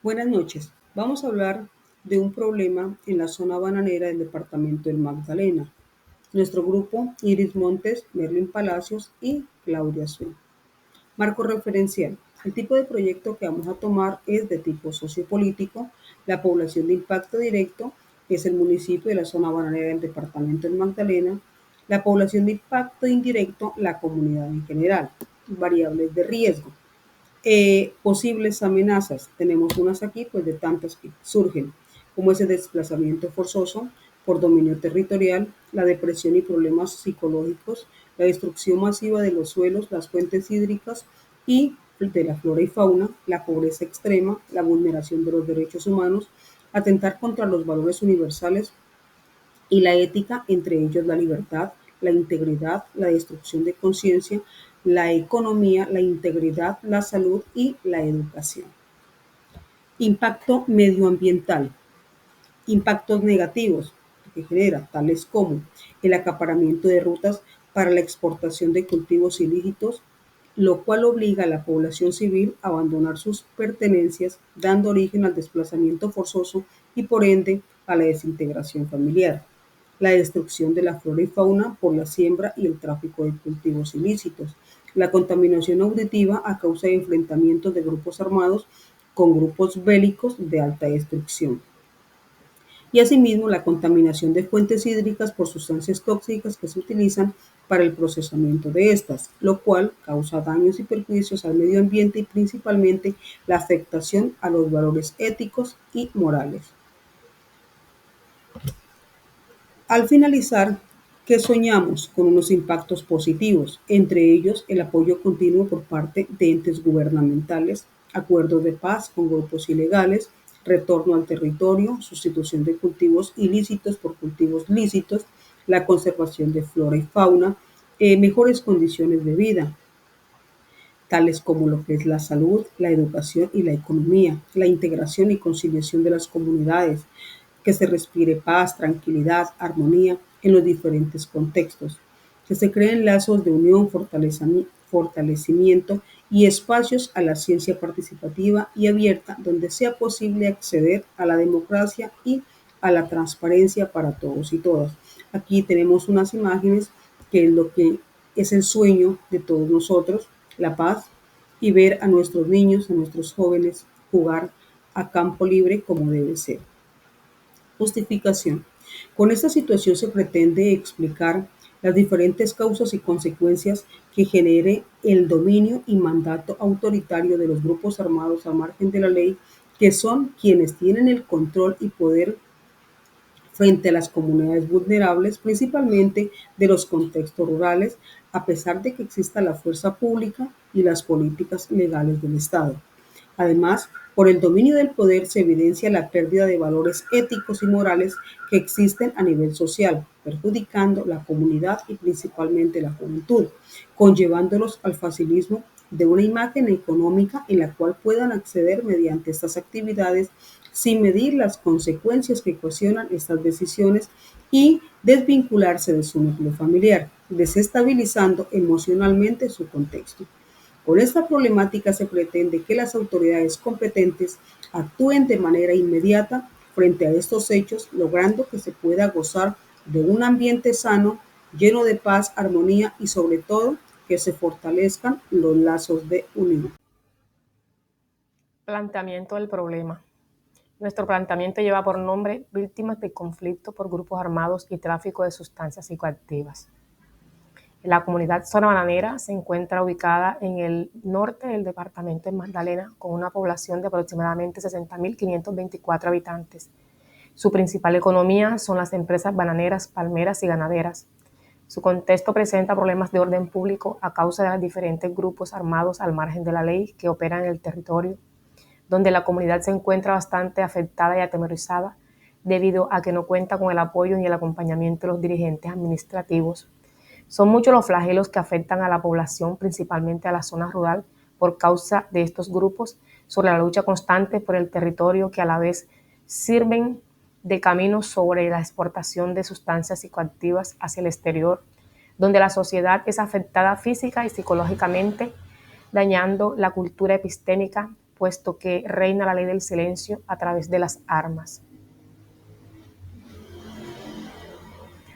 Buenas noches. Vamos a hablar de un problema en la zona bananera del departamento del Magdalena. Nuestro grupo, Iris Montes, Merlin Palacios y Claudia Azul. Marco referencial. El tipo de proyecto que vamos a tomar es de tipo sociopolítico. La población de impacto directo es el municipio de la zona bananera del departamento del Magdalena. La población de impacto indirecto, la comunidad en general. Variables de riesgo. Posibles amenazas. Tenemos unas aquí, pues de tantas que surgen, como ese desplazamiento forzoso por dominio territorial, la depresión y problemas psicológicos, la destrucción masiva de los suelos, las fuentes hídricas y de la flora y fauna, la pobreza extrema, la vulneración de los derechos humanos, atentar contra los valores universales y la ética, entre ellos la libertad, la integridad, la destrucción de conciencia, la economía, la integridad, la salud y la educación. Impacto medioambiental. Impactos negativos que genera, tales como el acaparamiento de rutas para la exportación de cultivos ilícitos, lo cual obliga a la población civil a abandonar sus pertenencias, dando origen al desplazamiento forzoso y por ende a la desintegración familiar. La destrucción de la flora y fauna por la siembra y el tráfico de cultivos ilícitos. La contaminación auditiva a causa de enfrentamientos de grupos armados con grupos bélicos de alta destrucción y asimismo la contaminación de fuentes hídricas por sustancias tóxicas que se utilizan para el procesamiento de estas, lo cual causa daños y perjuicios al medio ambiente y principalmente la afectación a los valores éticos y morales. Al finalizar, ¿qué soñamos? Con unos impactos positivos, entre ellos el apoyo continuo por parte de entes gubernamentales, acuerdos de paz con grupos ilegales, retorno al territorio, sustitución de cultivos ilícitos por cultivos lícitos, la conservación de flora y fauna, mejores condiciones de vida, tales como lo que es la salud, la educación y la economía, la integración y conciliación de las comunidades, que se respire paz, tranquilidad, armonía en los diferentes contextos, que se creen lazos de unión, fortalecimiento y espacios a la ciencia participativa y abierta donde sea posible acceder a la democracia y a la transparencia para todos y todas. Aquí tenemos unas imágenes que es lo que es el sueño de todos nosotros, la paz y ver a nuestros niños, a nuestros jóvenes jugar a campo libre como debe ser. Justificación. Con esta situación se pretende explicar las diferentes causas y consecuencias que genere el dominio y mandato autoritario de los grupos armados al margen de la ley, que son quienes tienen el control y poder frente a las comunidades vulnerables, principalmente de los contextos rurales, a pesar de que exista la fuerza pública y las políticas legales del Estado. Además, por el dominio del poder se evidencia la pérdida de valores éticos y morales que existen a nivel social, perjudicando la comunidad y principalmente la juventud, conllevándolos al facilismo de una imagen económica en la cual puedan acceder mediante estas actividades sin medir las consecuencias que ocasionan estas decisiones y desvincularse de su núcleo familiar, desestabilizando emocionalmente su contexto. Con esta problemática se pretende que las autoridades competentes actúen de manera inmediata frente a estos hechos, logrando que se pueda gozar de un ambiente sano, lleno de paz, armonía y sobre todo que se fortalezcan los lazos de unión. Planteamiento del problema. Nuestro planteamiento lleva por nombre víctimas de conflicto por grupos armados y tráfico de sustancias psicoactivas. La comunidad Zona Bananera se encuentra ubicada en el norte del departamento de Magdalena con una población de aproximadamente 60.524 habitantes. Su principal economía son las empresas bananeras, palmeras y ganaderas. Su contexto presenta problemas de orden público a causa de los diferentes grupos armados al margen de la ley que operan en el territorio, donde la comunidad se encuentra bastante afectada y atemorizada debido a que no cuenta con el apoyo ni el acompañamiento de los dirigentes administrativos. Son muchos los flagelos que afectan a la población, principalmente a la zona rural, por causa de estos grupos, sobre la lucha constante por el territorio que a la vez sirven de camino sobre la exportación de sustancias psicoactivas hacia el exterior, donde la sociedad es afectada física y psicológicamente, dañando la cultura epistémica puesto que reina la ley del silencio a través de las armas.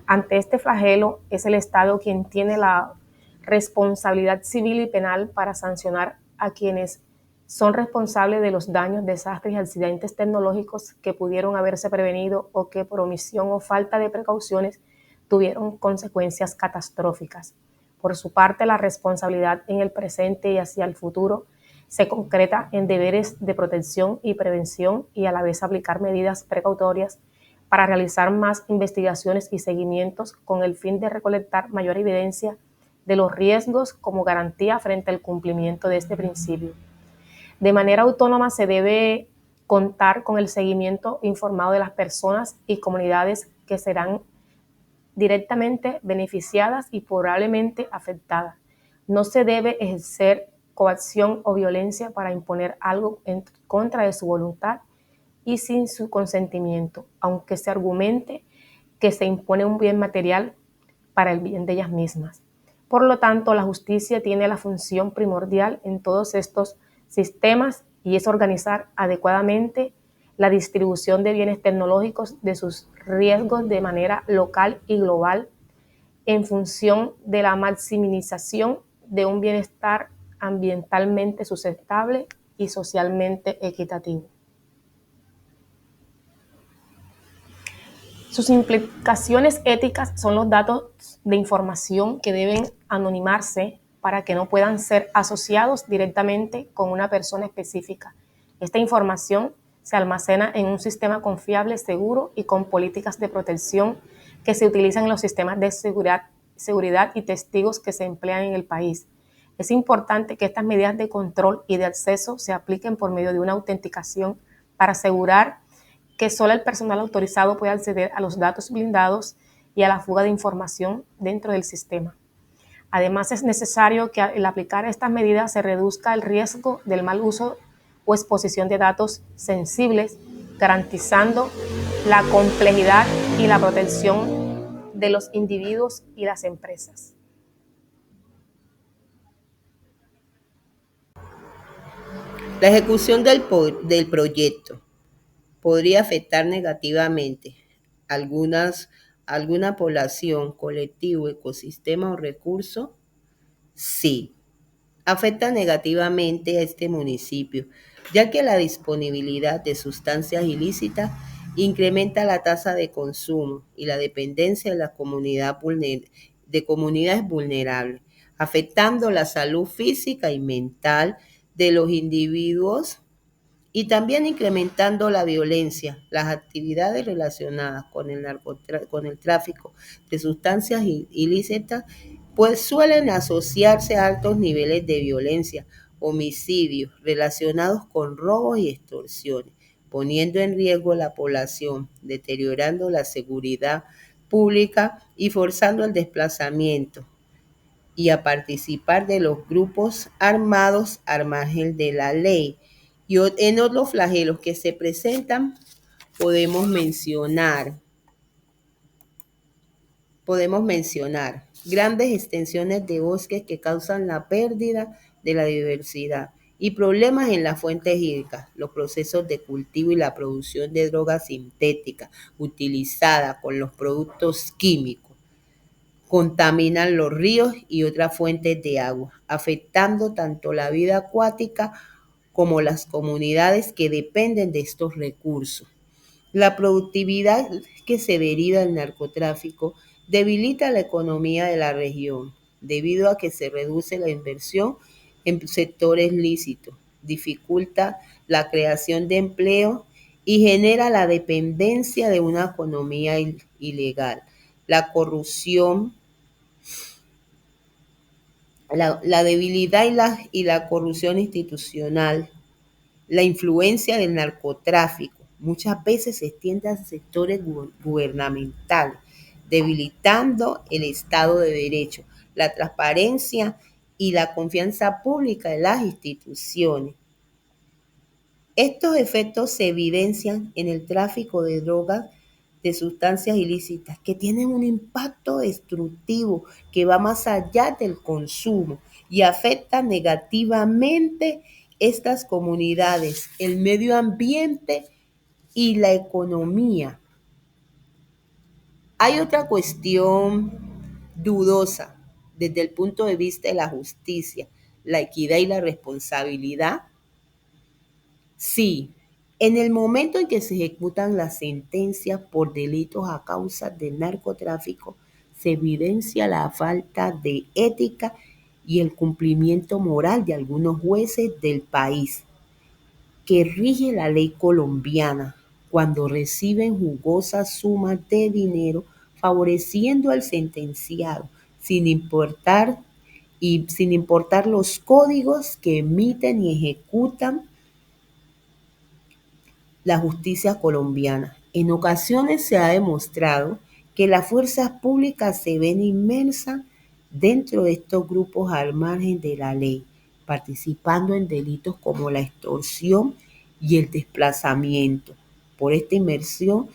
Ante este flagelo, es el Estado quien tiene la responsabilidad civil y penal para sancionar a quienes son responsables de los daños, desastres y accidentes tecnológicos que pudieron haberse prevenido o que por omisión o falta de precauciones tuvieron consecuencias catastróficas. Por su parte, la responsabilidad en el presente y hacia el futuro se concreta en deberes de protección y prevención y a la vez aplicar medidas precautorias para realizar más investigaciones y seguimientos con el fin de recolectar mayor evidencia de los riesgos como garantía frente al cumplimiento de este principio. De manera autónoma se debe contar con el seguimiento informado de las personas y comunidades que serán directamente beneficiadas y probablemente afectadas. No se debe ejercer coacción o violencia para imponer algo en contra de su voluntad y sin su consentimiento, aunque se argumente que se impone un bien material para el bien de ellas mismas. Por lo tanto, la justicia tiene la función primordial en todos estos sistemas y es organizar adecuadamente la distribución de bienes tecnológicos de sus riesgos de manera local y global en función de la maximización de un bienestar ambientalmente sustentable y socialmente equitativo. Sus implicaciones éticas son los datos de información que deben anonimarse para que no puedan ser asociados directamente con una persona específica. Esta información se almacena en un sistema confiable, seguro y con políticas de protección que se utilizan en los sistemas de seguridad y testigos que se emplean en el país. Es importante que estas medidas de control y de acceso se apliquen por medio de una autenticación para asegurar que solo el personal autorizado puede acceder a los datos blindados y a la fuga de información dentro del sistema. Además, es necesario que al aplicar estas medidas se reduzca el riesgo del mal uso o exposición de datos sensibles, garantizando la complejidad y la protección de los individuos y las empresas. La ejecución del proyecto podría afectar negativamente alguna población, colectivo, ecosistema o recurso. Sí, afecta negativamente a este municipio, ya que la disponibilidad de sustancias ilícitas incrementa la tasa de consumo y la dependencia de la de comunidades vulnerables, afectando la salud física y mental de los individuos y también incrementando la violencia. Las actividades relacionadas con el tráfico de sustancias ilícitas pues suelen asociarse a altos niveles de violencia, homicidios relacionados con robos y extorsiones, poniendo en riesgo a la población, deteriorando la seguridad pública y forzando el desplazamiento y a participar de los grupos armados al margen de la ley. Y en otros flagelos que se presentan podemos mencionar grandes extensiones de bosques que causan la pérdida de la diversidad y problemas en las fuentes hídricas, los procesos de cultivo y la producción de drogas sintéticas utilizadas con los productos químicos contaminan los ríos y otras fuentes de agua, afectando tanto la vida acuática como las comunidades que dependen de estos recursos. La productividad que se deriva del narcotráfico debilita la economía de la región, debido a que se reduce la inversión en sectores lícitos, dificulta la creación de empleo y genera la dependencia de una economía ilegal. La corrupción, la debilidad y la corrupción institucional, la influencia del narcotráfico muchas veces se extiende a sectores gubernamentales, debilitando el Estado de Derecho, la transparencia y la confianza pública en las instituciones. Estos efectos se evidencian en el tráfico de drogas, de sustancias ilícitas, que tienen un impacto destructivo que va más allá del consumo y afecta negativamente estas comunidades, el medio ambiente y la economía. Hay otra cuestión dudosa desde el punto de vista de la justicia, la equidad y la responsabilidad. Sí, en el momento en que se ejecutan las sentencias por delitos a causa del narcotráfico, se evidencia la falta de ética y el cumplimiento moral de algunos jueces del país que rige la ley colombiana cuando reciben jugosas sumas de dinero favoreciendo al sentenciado sin importar los códigos que emiten y ejecutan la justicia colombiana. En ocasiones se ha demostrado que las fuerzas públicas se ven inmersas dentro de estos grupos al margen de la ley, participando en delitos como la extorsión y el desplazamiento por esta inmersión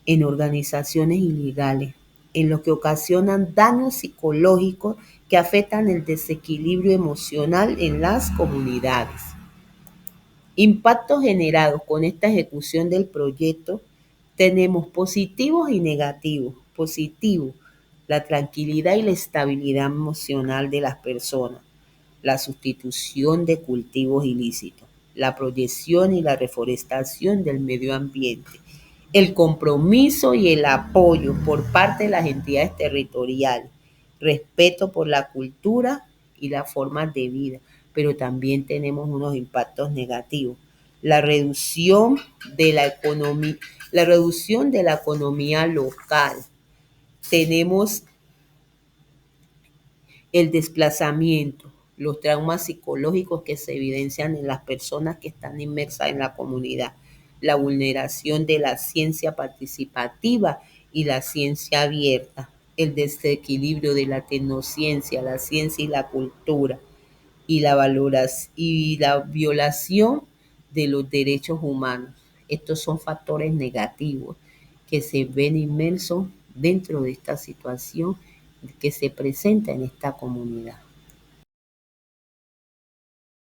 en organizaciones ilegales, en lo que ocasionan daños psicológicos que afectan el desequilibrio emocional en las comunidades. Impactos generados con esta ejecución del proyecto, tenemos positivos y negativos. Positivo, la tranquilidad y la estabilidad emocional de las personas, la sustitución de cultivos ilícitos, la proyección y la reforestación del medio ambiente, el compromiso y el apoyo por parte de las entidades territoriales, respeto por la cultura y las formas de vida, pero también tenemos unos impactos negativos. La reducción de la economía local. Tenemos el desplazamiento, los traumas psicológicos que se evidencian en las personas que están inmersas en la comunidad, la vulneración de la ciencia participativa y la ciencia abierta, el desequilibrio de la tecnociencia, la ciencia y la cultura, y la violación de los derechos humanos. Estos son factores negativos que se ven inmersos dentro de esta situación que se presenta en esta comunidad.